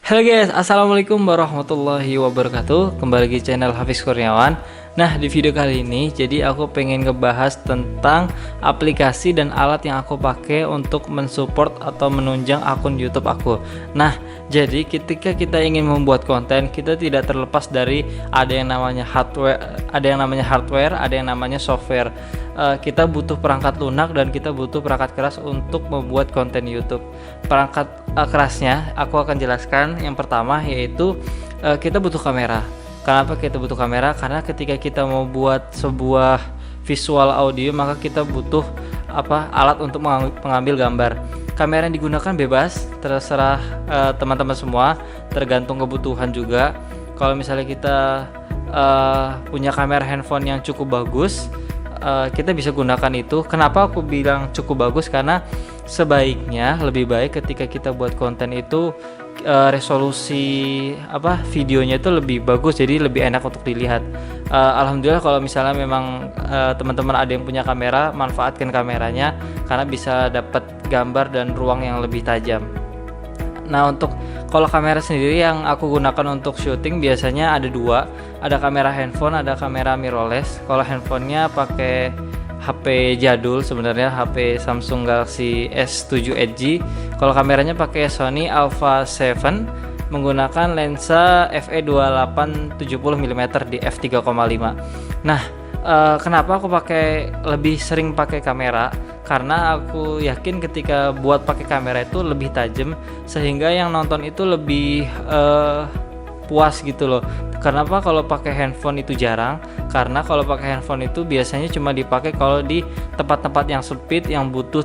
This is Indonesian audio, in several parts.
Halo guys, assalamualaikum warahmatullahi wabarakatuh. Kembali lagi channel Hafiz Kurniawan. Nah, di video kali ini jadi aku pengen ngebahas tentang aplikasi dan alat yang aku pakai untuk mensupport atau menunjang akun YouTube aku. Nah, jadi ketika kita ingin membuat konten, kita tidak terlepas dari ada yang namanya hardware, ada yang namanya software. Kita butuh perangkat lunak dan kita butuh perangkat keras untuk membuat konten YouTube. Perangkat kerasnya aku akan jelaskan. Yang pertama yaitu kita butuh kamera. Kenapa kita butuh kamera? Karena ketika kita mau buat sebuah visual audio, maka kita butuh alat untuk mengambil gambar. Kamera yang digunakan bebas, terserah teman-teman semua, tergantung kebutuhan juga. Kalau misalnya kita punya kamera handphone yang cukup bagus, kita bisa gunakan itu. Kenapa aku bilang cukup bagus? Karena sebaiknya lebih baik ketika kita buat konten itu resolusi videonya itu lebih bagus, jadi lebih enak untuk dilihat. Alhamdulillah kalau misalnya memang teman-teman ada yang punya kamera, manfaatkan kameranya karena bisa dapat gambar dan ruang yang lebih tajam. Nah, untuk kalau kamera sendiri yang aku gunakan untuk syuting biasanya ada dua, ada kamera handphone, ada kamera mirrorless. Kalau handphonenya pakai HP jadul, sebenarnya HP Samsung Galaxy S7 Edge. Kalau kameranya pakai Sony Alpha 7 menggunakan lensa f/2.8 70mm di f3.5. Nah, kenapa aku lebih sering pakai kamera? Karena aku yakin ketika buat pakai kamera itu lebih tajam, sehingga yang nonton itu lebih puas gitu loh. Kenapa kalau pakai handphone itu jarang? Karena kalau pakai handphone itu biasanya cuma dipakai kalau di tempat-tempat yang sempit, yang butuh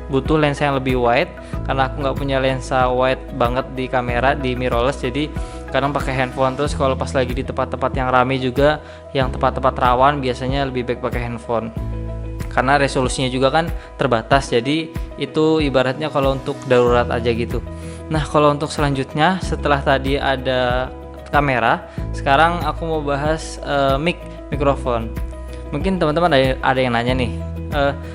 butuh lensa yang lebih wide. Karena aku nggak punya lensa wide banget di kamera, di mirrorless, jadi kadang pakai handphone. Terus kalau pas lagi di tempat-tempat yang ramai juga, yang tempat-tempat rawan, biasanya lebih baik pakai handphone. Karena resolusinya juga kan terbatas, jadi itu ibaratnya kalau untuk darurat aja gitu. Nah, kalau untuk selanjutnya setelah tadi ada kamera, sekarang aku mau bahas mikrofon. Mungkin teman-teman ada yang nanya nih,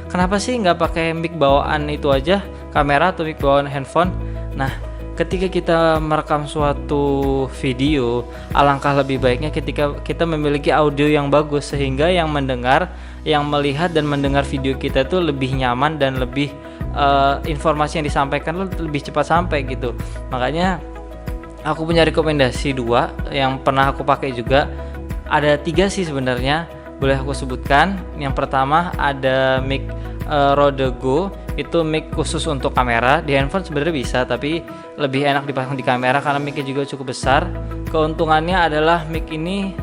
kenapa sih nggak pakai mic bawaan itu aja, kamera atau mic bawaan handphone? Nah, ketika kita merekam suatu video, alangkah lebih baiknya ketika kita memiliki audio yang bagus, sehingga yang melihat dan mendengar video kita itu lebih nyaman dan lebih informasi yang disampaikan lebih cepat sampai gitu. Makanya aku punya rekomendasi dua yang pernah aku pakai juga. Ada tiga sih sebenarnya, boleh aku sebutkan. Yang pertama ada mic Rode Go. Itu mic khusus untuk kamera. Di handphone sebenarnya bisa, tapi lebih enak dipasang di kamera karena micnya juga cukup besar. Keuntungannya adalah mic ini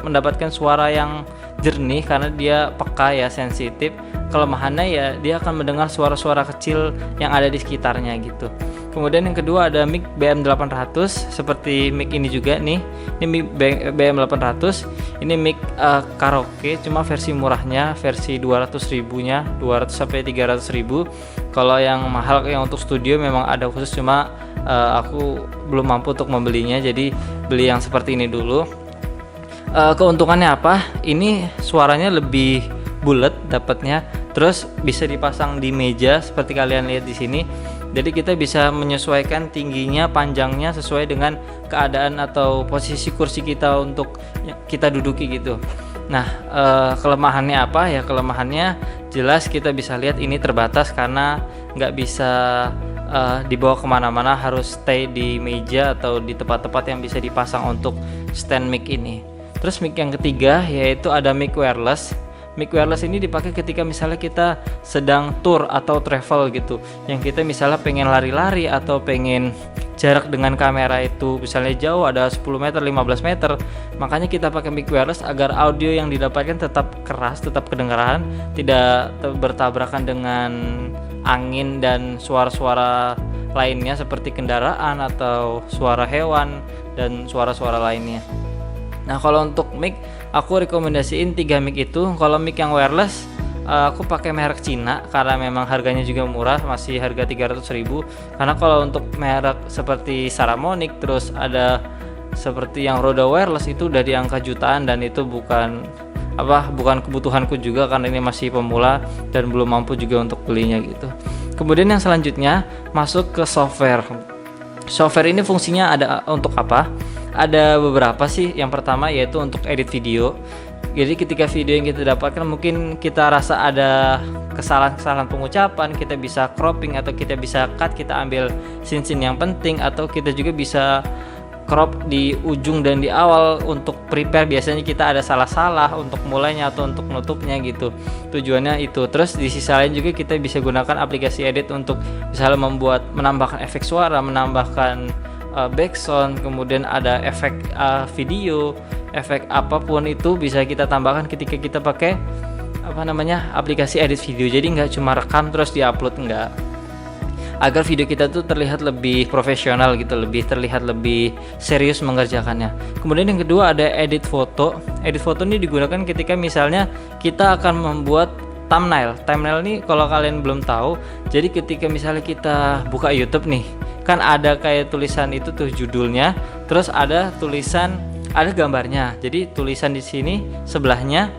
mendapatkan suara yang jernih karena dia peka ya, sensitif. Kelemahannya ya dia akan mendengar suara-suara kecil yang ada di sekitarnya gitu. Kemudian yang kedua ada mic BM800, seperti mic ini juga nih. Ini mic BM800. Ini mic karaoke, cuma versi murahnya, versi 200.000-nya, 200 sampai 300.000. Kalau yang mahal yang untuk studio memang ada khusus, cuma aku belum mampu untuk membelinya, jadi beli yang seperti ini dulu. Keuntungannya apa? Ini suaranya lebih bulat dapatnya, terus bisa dipasang di meja seperti kalian lihat di sini. Jadi kita bisa menyesuaikan tingginya, panjangnya sesuai dengan keadaan atau posisi kursi kita untuk kita duduki gitu. Nah, kelemahannya apa ya? Kelemahannya jelas kita bisa lihat ini terbatas karena nggak bisa dibawa kemana-mana, harus stay di meja atau di tempat-tempat yang bisa dipasang untuk stand mic ini. Terus mic yang ketiga yaitu ada mic wireless. Mic wireless ini dipakai ketika misalnya kita sedang tour atau travel gitu, yang kita misalnya pengen lari-lari atau pengen jarak dengan kamera itu misalnya jauh, ada 10 meter, 15 meter, makanya kita pakai mic wireless agar audio yang didapatkan tetap keras, tetap kedengaran, tidak bertabrakan dengan angin dan suara-suara lainnya seperti kendaraan atau suara hewan dan suara-suara lainnya. Nah, kalau untuk mic aku rekomendasiin 3 mic itu. Kalau mic yang wireless aku pakai merek Cina karena memang harganya juga murah, masih harga 300.000. Karena kalau untuk merek seperti Saramonic, terus ada seperti yang Rode wireless itu udah di angka jutaan, dan itu bukan kebutuhanku juga karena ini masih pemula dan belum mampu juga untuk belinya gitu. Kemudian yang selanjutnya masuk ke software. Software ini fungsinya ada untuk apa? Ada beberapa sih. Yang pertama yaitu untuk edit video. Jadi ketika video yang kita dapatkan mungkin kita rasa ada kesalahan-kesalahan pengucapan, kita bisa cropping atau kita bisa cut, kita ambil scene-scene yang penting, atau kita juga bisa crop di ujung dan di awal untuk prepare. Biasanya kita ada salah-salah untuk mulainya atau untuk nutupnya gitu. Tujuannya itu. Terus di sisi lain juga kita bisa gunakan aplikasi edit untuk misalnya menambahkan efek suara, menambahkan background, kemudian ada efek video, efek apapun itu bisa kita tambahkan ketika kita pakai aplikasi edit video. Jadi nggak cuma rekam terus diupload, enggak, agar video kita tuh terlihat lebih profesional gitu, terlihat lebih serius mengerjakannya. Kemudian yang kedua ada edit foto. Edit foto ini digunakan ketika misalnya kita akan membuat thumbnail. Thumbnail ini kalau kalian belum tahu, jadi ketika misalnya kita buka YouTube nih, kan ada kayak tulisan itu tuh judulnya, terus ada tulisan, ada gambarnya. Jadi tulisan di sini sebelahnya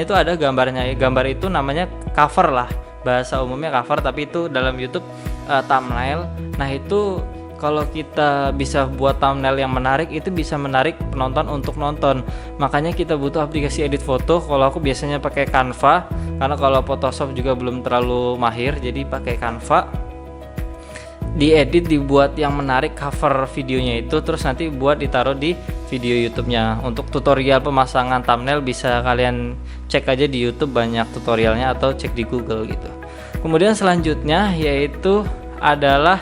itu ada gambarnya. Gambar itu namanya cover lah, bahasa umumnya cover, tapi itu dalam YouTube thumbnail. Nah itu kalau kita bisa buat thumbnail yang menarik, itu bisa menarik penonton untuk nonton. Makanya kita butuh aplikasi edit foto. Kalau aku biasanya pakai Canva, karena kalau Photoshop juga belum terlalu mahir, jadi pakai Canva. Diedit, dibuat yang menarik cover videonya itu, terus nanti buat ditaruh di video YouTube-nya. Untuk tutorial pemasangan thumbnail bisa kalian cek aja di YouTube, banyak tutorialnya, atau cek di Google gitu. Kemudian selanjutnya yaitu adalah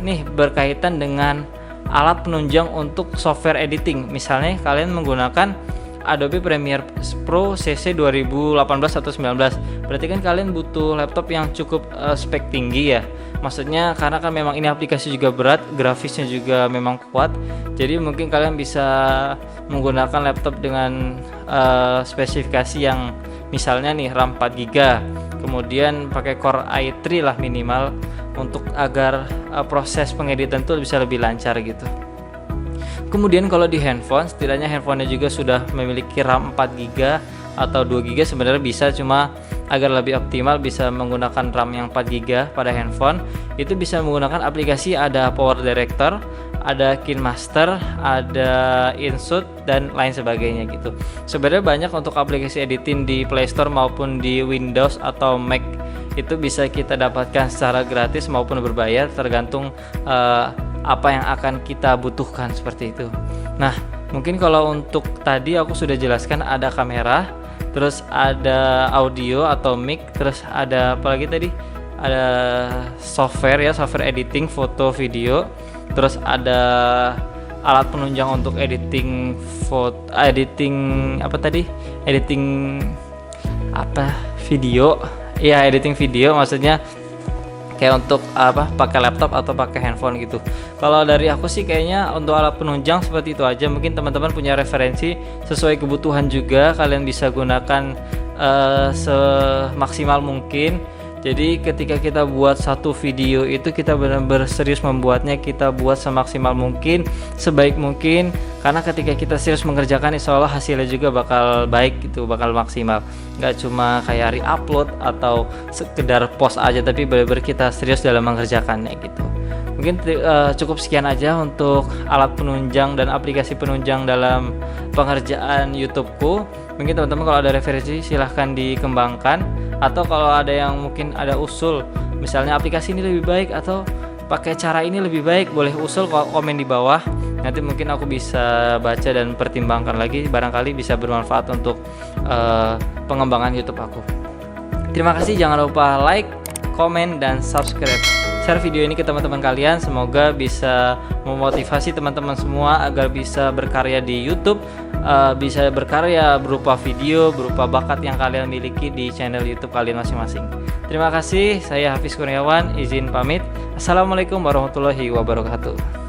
nih berkaitan dengan alat penunjang untuk software editing. Misalnya kalian menggunakan Adobe Premiere Pro CC 2018 atau 19, berarti kan kalian butuh laptop yang cukup spek tinggi ya. Maksudnya karena kan memang ini aplikasi juga berat, grafisnya juga memang kuat. Jadi mungkin kalian bisa menggunakan laptop dengan spesifikasi yang misalnya nih RAM 4GB, kemudian pakai Core i3 lah minimal, untuk agar proses pengeditan itu bisa lebih lancar gitu. Kemudian kalau di handphone, setidaknya handphonenya juga sudah memiliki RAM 4GB atau 2GB sebenarnya bisa, cuma agar lebih optimal bisa menggunakan RAM yang 4GB pada handphone. Itu bisa menggunakan aplikasi, ada Power Director, ada KineMaster, ada InShot, dan lain sebagainya gitu. Sebenarnya banyak untuk aplikasi editing di Play Store maupun di Windows atau Mac. Itu bisa kita dapatkan secara gratis maupun berbayar, tergantung apa yang akan kita butuhkan, seperti itu. Nah, mungkin kalau untuk tadi aku sudah jelaskan, ada kamera, terus ada audio atau mic, terus ada apa lagi tadi? Ada software ya, software editing foto video, terus ada alat penunjang untuk editing foto, editing video. Ya, editing video maksudnya kayak untuk pakai laptop atau pakai handphone gitu. Kalau dari aku sih kayaknya untuk alat penunjang seperti itu aja. Mungkin teman-teman punya referensi sesuai kebutuhan juga, kalian bisa gunakan semaksimal mungkin. Jadi ketika kita buat satu video itu kita benar-benar serius membuatnya, kita buat semaksimal mungkin, sebaik mungkin, karena ketika kita serius mengerjakan, insya Allah hasilnya juga bakal baik gitu, bakal maksimal. Nggak cuma kayak re-upload atau sekedar post aja, tapi benar-benar kita serius dalam mengerjakannya gitu. Mungkin cukup sekian aja untuk alat penunjang dan aplikasi penunjang dalam pengerjaan YouTubeku. Mungkin teman-teman kalau ada referensi silahkan dikembangkan, atau kalau ada yang mungkin ada usul, misalnya aplikasi ini lebih baik atau pakai cara ini lebih baik, boleh usul komen di bawah. Nanti mungkin aku bisa baca dan pertimbangkan lagi, barangkali bisa bermanfaat untuk pengembangan YouTube aku. Terima kasih, jangan lupa like, komen, dan subscribe. Share video ini ke teman-teman kalian, semoga bisa memotivasi teman-teman semua agar bisa berkarya di YouTube, bisa berkarya berupa video, berupa bakat yang kalian miliki di channel YouTube kalian masing-masing. Terima kasih, saya Hafiz Kurniawan, izin pamit. Assalamualaikum warahmatullahi wabarakatuh.